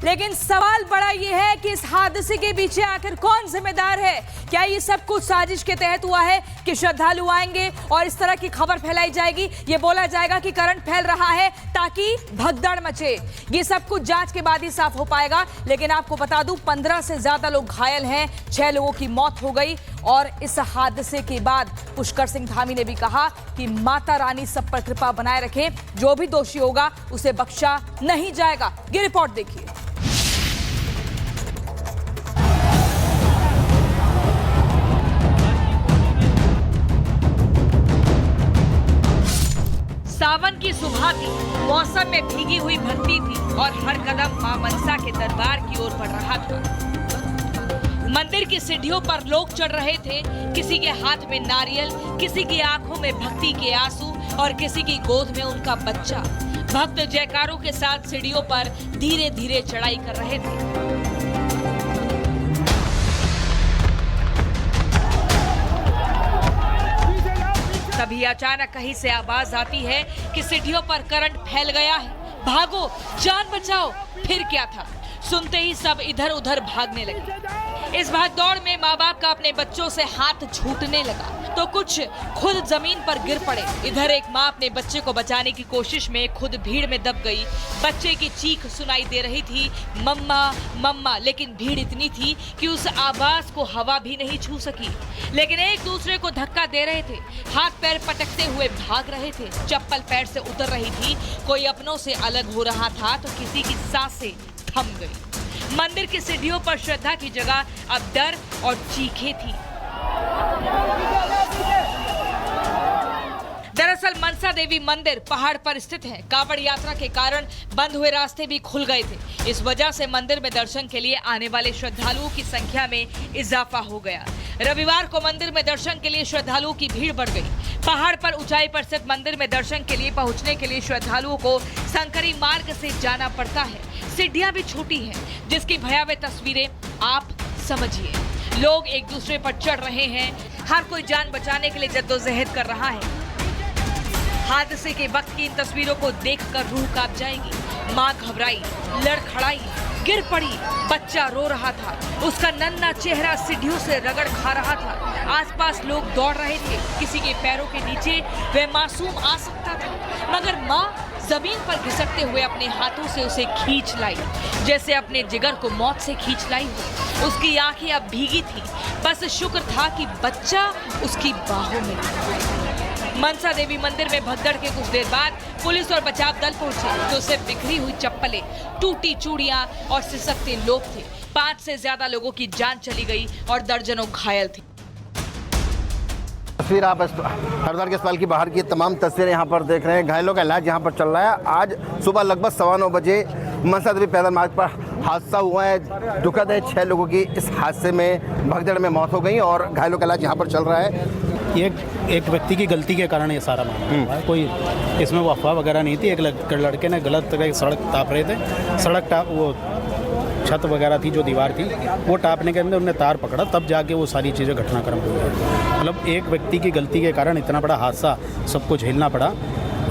लेकिन सवाल बड़ा ये है कि इस हादसे के पीछे आखिर कौन जिम्मेदार है। क्या ये सब कुछ साजिश के तहत हुआ है कि श्रद्धालु आएंगे और इस तरह की खबर फैलाई जाएगी, ये बोला जाएगा कि करंट फैल रहा है ताकि भगदड़ मचे। ये सब कुछ जांच के बाद ही साफ हो पाएगा। लेकिन आपको बता दूं 15 से ज्यादा लोग घायल हैं, 6 लोगों की मौत हो गई। और इस हादसे के बाद पुष्कर सिंह धामी ने भी कहा कि माता रानी सब पर कृपा बनाए रखे, जो भी दोषी होगा उसे बख्शा नहीं जाएगा। ये रिपोर्ट देखिए। सावन की सुबह थी, मौसम में भीगी हुई भक्ति थी और हर कदम मां मनसा के दरबार की ओर बढ़ रहा था। मंदिर की सीढ़ियों पर लोग चढ़ रहे थे, किसी के हाथ में नारियल, किसी की आंखों में भक्ति के आंसू और किसी की गोद में उनका बच्चा। भक्त जयकारों के साथ सीढ़ियों पर धीरे धीरे चढ़ाई कर रहे थे। तभी अचानक कहीं से आवाज आती है कि सीढ़ियों पर करंट फैल गया है, भागो, जान बचाओ। फिर क्या था, सुनते ही सब इधर उधर भागने लगे। इस भागदौड़ में माँ बाप का अपने बच्चों से हाथ छूटने लगा तो कुछ खुद जमीन पर गिर पड़े। इधर एक माँ अपने बच्चे को बचाने की कोशिश में खुद भीड़ में दब गई। बच्चे की चीख सुनाई दे रही थी, मम्मा मम्मा, लेकिन भीड़ इतनी थी कि उस आवाज को हवा भी नहीं छू सकी। लेकिन एक दूसरे को धक्का दे रहे थे, हाथ पैर पटकते हुए भाग रहे थे, चप्पल पैर से उतर रही थी, कोई अपनों से अलग हो रहा था तो किसी की सांसें थम गई। मंदिर की सीढ़ियों पर श्रद्धा की जगह अब डर और चीखें थी। दरअसल मनसा देवी मंदिर पहाड़ पर स्थित है। कांवड़ यात्रा के कारण बंद हुए रास्ते भी खुल गए थे। इस वजह से मंदिर में दर्शन के लिए आने वाले श्रद्धालुओं की संख्या में इजाफा हो गया। रविवार को मंदिर में दर्शन के लिए श्रद्धालुओं की भीड़ बढ़ गई। पहाड़ पर ऊंचाई पर स्थित मंदिर में दर्शन के लिए पहुंचने के लिए श्रद्धालुओं को संकरी मार्ग से जाना पड़ता है। सीढ़ियां भी छोटी हैं, जिसकी भयावह तस्वीरें आप समझिए। लोग एक दूसरे पर चढ़ रहे हैं, हर कोई जान बचाने के लिए जद्दोजहद कर रहा है। हादसे के वक्त की इन तस्वीरों को देखकर रूह कांप जाएगी। माँ घबराई, लड़खड़ाई, गिर पड़ी, बच्चा रो रहा था, उसका नन्हा चेहरा सीढ़ियों से रगड़ खा रहा था। आसपास लोग दौड़ रहे थे, किसी के पैरों के नीचे वह मासूम आ सकता था, मगर माँ जमीन पर घिसकते हुए अपने हाथों से उसे खींच लाई, जैसे अपने जिगर को मौत से खींच लाई हो। उसकी आंखें अब भीगी थी, बस शुक्र था कि बच्चा उसकी बाहों में था। मनसा देवी मंदिर में भगदड़ के कुछ देर बाद पुलिस और बचाव दल पहुंचे, तो सिर्फ बिखरी हुई चप्पलें, टूटी चूड़ियां और सिसकते लोग थे। 5 से ज्यादा लोगों की जान चली गई और दर्जनों घायल थे। तस्वीर आप हरिद्वार के अस्पताल की बाहर की तमाम तस्वीरें यहाँ पर देख रहे हैं। घायलों का इलाज यहाँ पर चल रहा है। आज सुबह लगभग 9:15 बजे मनसा देवी पैदल मार्ग पर हादसा हुआ है। दुखद है, 6 लोगों की इस हादसे में भगदड़ में मौत हो गई और घायलों का इलाज यहाँ पर चल रहा है। एक व्यक्ति की गलती के कारण ये सारा मामला हुआ है। कोई इसमें वो अफवाह वगैरह नहीं थी। एक लड़के ने गलत सड़क टाप रहे थे, वो छत वगैरह थी, जो दीवार थी, वो टापने के अंदर उन्होंने तार पकड़ा, तब जाके वो सारी चीज़ें घटनाक्रम हुई। मतलब एक व्यक्ति की गलती के कारण इतना बड़ा हादसा सबको झेलना पड़ा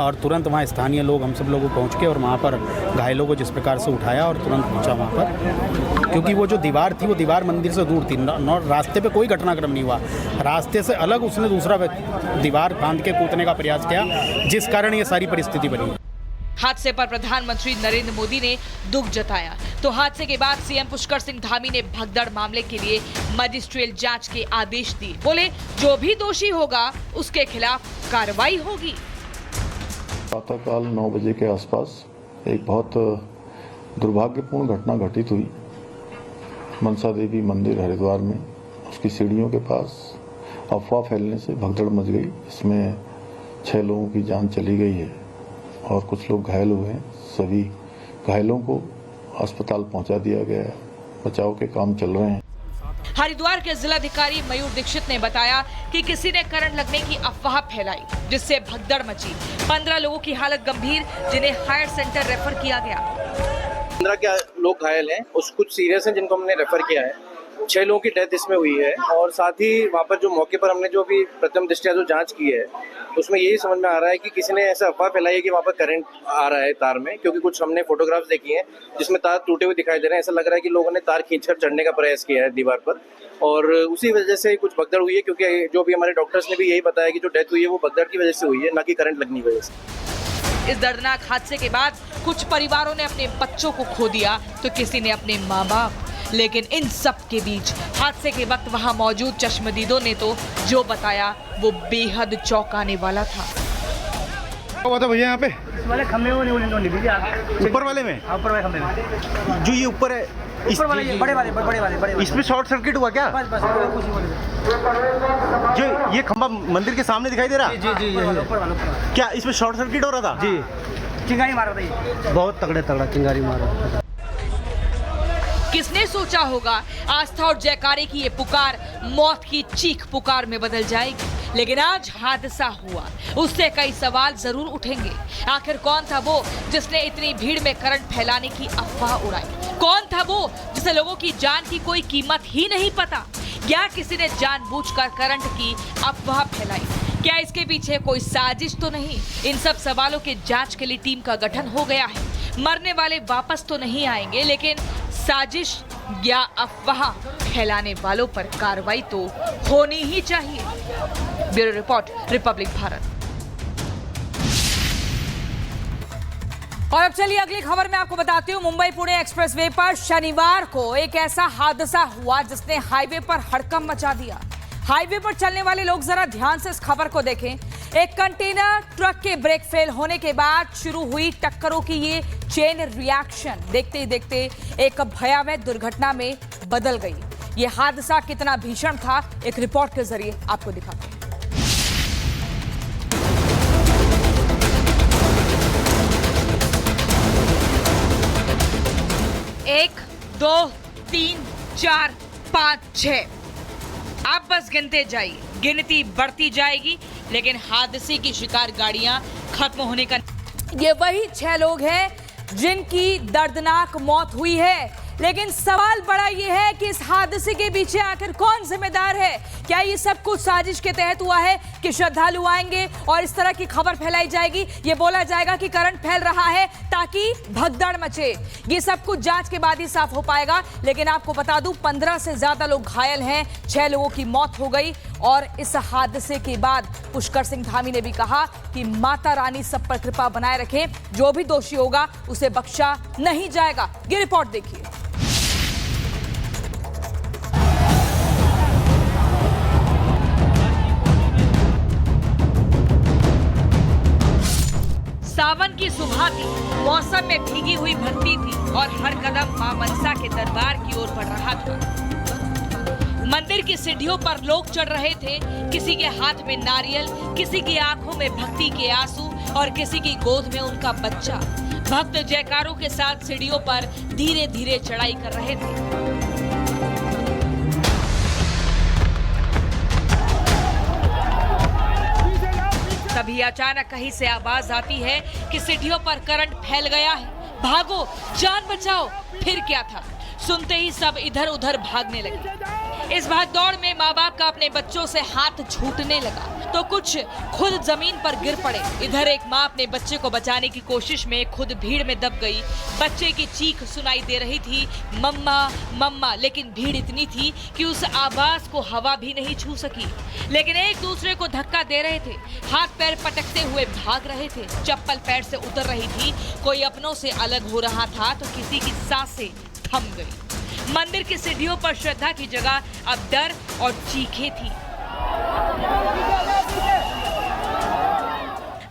और तुरंत वहाँ स्थानीय लोग, हम सब लोग पहुँच के और वहाँ पर घायलों को जिस प्रकार से उठाया और तुरंत पहुँचा वहाँ पर, क्योंकि वो जो दीवार थी वो दीवार मंदिर से दूर थी। रास्ते पे कोई घटनाक्रम नहीं हुआ, रास्ते से अलग उसने दूसरा दीवार बांध के कूदने का प्रयास किया, जिस कारण ये सारी परिस्थिति बनी। हादसे पर प्रधानमंत्री नरेंद्र मोदी ने दुख जताया, तो हादसे के बाद सीएम पुष्कर सिंह धामी ने भगदड़ मामले के लिए मजिस्ट्रियल जांच के आदेश दिए। बोले जो भी दोषी होगा उसके खिलाफ कार्रवाई होगी। प्रातःकाल 9 बजे के आसपास एक बहुत दुर्भाग्यपूर्ण घटना घटित हुई मनसा देवी मंदिर हरिद्वार में। उसकी सीढ़ियों के पास अफवाह फैलने से भगदड़ मच गई। इसमें 6 लोगों की जान चली गई है और कुछ लोग घायल हुए हैं। सभी घायलों को अस्पताल पहुंचा दिया गया है, बचाव के काम चल रहे हैं। हरिद्वार के जिलाधिकारी मयूर दीक्षित ने बताया कि किसी ने करंट लगने की अफवाह फैलाई, जिससे भगदड़ मची। 15 लोगों की हालत गंभीर, जिन्हें हायर सेंटर रेफर किया गया। 15 लोग घायल हैं, कुछ सीरियस हैं जिनको हमने रेफर किया है। 6 लोगों की डेथ इसमें हुई है और साथ ही वहाँ पर जो मौके पर हमने जो भी प्रथम दृष्टया जो जांच की है उसमें यही समझ में आ रहा है कि किसी ने ऐसा अफवाह फैलाई है कि वहाँ पर करंट आ रहा है तार में, क्योंकि कुछ हमने फोटोग्राफ्स देखी हैं जिसमें तार टूटे हुए दिखाई दे रहे हैं। ऐसा लग रहा है कि लोगों ने तार खींचकर चढ़ने का प्रयास किया है दीवार पर और उसी वजह से कुछ भगदड़ हुई है, क्योंकि जो भी हमारे डॉक्टर्स ने भी यही बताया कि जो डेथ हुई है वो भगदड़ की वजह से हुई है, ना कि करंट लगने की वजह से। इस दर्दनाक हादसे के बाद कुछ परिवारों ने अपने बच्चों को खो दिया तो किसी ने अपने माँ बाप, लेकिन इन सब के बीच हादसे के वक्त वहां मौजूद चश्मदीदों ने तो जो बताया वो बेहद चौंकाने वाला था। हुआ था भैया यहाँ पे वाले खम्भे वो नहीं दीजिए ऊपर वाले में? ऊपर वाले खम्भे में जो ये ऊपर है ऊपर वाले ये बड़े वाले इसमें शॉर्ट सर्किट हुआ क्या? बस कुछ ही बोले जो ये खंभा मंदिर के सामने दिखाई दे रहा? जी ऊपर वाला क्या इसमें शॉर्ट सर्किट हो रहा था? जी चिंगारी मार रहा था ये बहुत तगड़ा चिंगारी मार रहा था। किसने सोचा होगा आस्था और जयकारे की ये पुकार मौत की चीख पुकार में बदल जाएगी, लेकिन आज हादसा हुआ उससे कई सवाल जरूर उठेंगे। आखिर कौन था वो जिसने इतनी भीड़ में करंट फैलाने की अफवाह उड़ाई? कौन था वो जिसे लोगों की जान की कोई कीमत ही नहीं पता? क्या किसी ने जानबूझकर करंट की अफवाह फैलाई? क्या इसके पीछे कोई साजिश तो नहीं? इन सब सवालों के जांच के लिए टीम का गठन हो गया है। मरने वाले वापस तो नहीं आएंगे, लेकिन साजिश या अफवाह फैलाने वालों पर कार्रवाई तो होनी ही चाहिए। Bureau report, Republic Bharat. और अब चलिए अगली खबर में आपको बताती हूँ। मुंबई पुणे एक्सप्रेसवे पर शनिवार को एक ऐसा हादसा हुआ जिसने हाईवे पर हड़कंप मचा दिया। हाईवे पर चलने वाले लोग जरा ध्यान से इस खबर को देखें। एक कंटेनर ट्रक के ब्रेक फेल होने के बाद शुरू हुई टक्करों की ये चेन रिएक्शन देखते ही देखते एक भयावह दुर्घटना में बदल गई। ये हादसा कितना भीषण था एक रिपोर्ट के जरिए आपको दिखाते हैं। 1, 2, 3, 4, 5, 6 आप बस गिनते जाइए, गिनती बढ़ती जाएगी, लेकिन हादसे की शिकार गाड़ियां खत्म होने का। ये वही 6 लोग हैं जिनकी दर्दनाक मौत हुई है, लेकिन सवाल बड़ा ये है कि इस हादसे के पीछे आखिर कौन जिम्मेदार है? क्या ये सब कुछ साजिश के तहत हुआ है कि श्रद्धालु आएंगे और इस तरह की खबर फैलाई जाएगी, ये बोला जाएगा कि करंट फैल रहा है ताकि भगदड़ मचे? ये सब कुछ जांच के बाद ही साफ हो पाएगा। लेकिन आपको बता दूं 15 से ज्यादा लोग घायल हैं, 6 लोगों की मौत हो गई। और इस हादसे के बाद पुष्कर सिंह धामी ने भी कहा कि माता रानी सब पर कृपा बनाए रखें, जो भी दोषी होगा उसे बख्शा नहीं जाएगा। ये रिपोर्ट देखिए। सावन की सुबह थी, मौसम में भीगी हुई भक्ति थी और हर कदम मां मनसा के दरबार की ओर बढ़ रहा था। मंदिर की सीढ़ियों पर लोग चढ़ रहे थे, किसी के हाथ में नारियल, किसी की आंखों में भक्ति के आंसू और किसी की गोद में उनका बच्चा। भक्त जयकारों के साथ सीढ़ियों पर धीरे धीरे चढ़ाई कर रहे थे। तभी अचानक कहीं से आवाज आती है कि सीढ़ियों पर करंट फैल गया है, भागो, जान बचाओ। फिर क्या था? सुनते ही सब इधर उधर भागने लगे। इस भागदौड़ में माँ बाप का अपने बच्चों से हाथ छूटने लगा तो कुछ खुद जमीन पर गिर पड़े। इधर एक माँ अपने बच्चे को बचाने की कोशिश में खुद भीड़ में दब गई। बच्चे की चीख सुनाई दे रही थी, मम्मा मम्मा, लेकिन भीड़ इतनी थी कि उस आवाज को हवा भी नहीं छू सकी। लेकिन एक दूसरे को धक्का दे रहे थे, हाथ पैर पटकते हुए भाग रहे थे, चप्पल पैर से उतर रही थी, कोई अपनों से अलग हो रहा था तो किसी की सांसें थम गई। मंदिर की सीढ़ियों पर श्रद्धा की जगह अब डर और चीखें थी।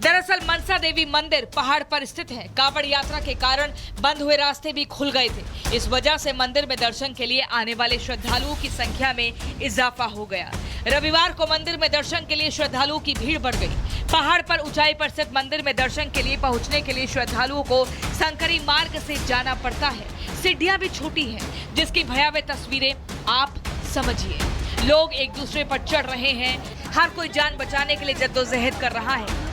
दरअसल मनसा देवी मंदिर पहाड़ पर स्थित है। कांवड़ यात्रा के कारण बंद हुए रास्ते भी खुल गए थे। इस वजह से मंदिर में दर्शन के लिए आने वाले श्रद्धालुओं की संख्या में इजाफा हो गया। रविवार को मंदिर में दर्शन के लिए श्रद्धालुओं की भीड़ बढ़ गई। पहाड़ पर ऊंचाई पर स्थित मंदिर में दर्शन के लिए पहुंचने के लिए श्रद्धालुओं को संकरी मार्ग से जाना पड़ता है। सीढ़ियां भी छोटी हैं, जिसकी भयावह तस्वीरें आप समझिए। लोग एक दूसरे पर चढ़ रहे हैं, हर कोई जान बचाने के लिए जद्दोजहद कर रहा है।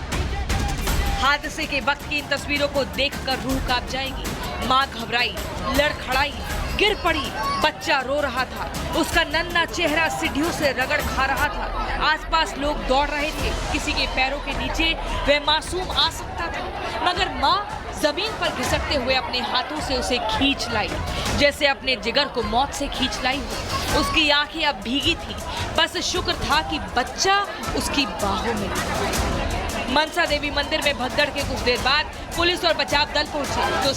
हादसे के वक्त की इन तस्वीरों को देखकर रूह कांप जाएगी। मां घबराई, लड़खड़ाई, गिर पड़ी। बच्चा रो रहा था, उसका नन्हा चेहरा सीढ़ियों से रगड़ खा रहा था। आसपास लोग दौड़ रहे थे, किसी के पैरों के नीचे वह मासूम आ सकता था, मगर माँ जमीन पर घिसकते हुए अपने हाथों से उसे खींच लाई, जैसे अपने जिगर को मौत से खींच लाई हो। उसकी आंखें अब भीगी थी, बस शुक्र था कि बच्चा उसकी बाहों में था। मनसा देवी मंदिर में भगदड़ के कुछ देर बाद पुलिस और बचाव दल पहुंचे, जो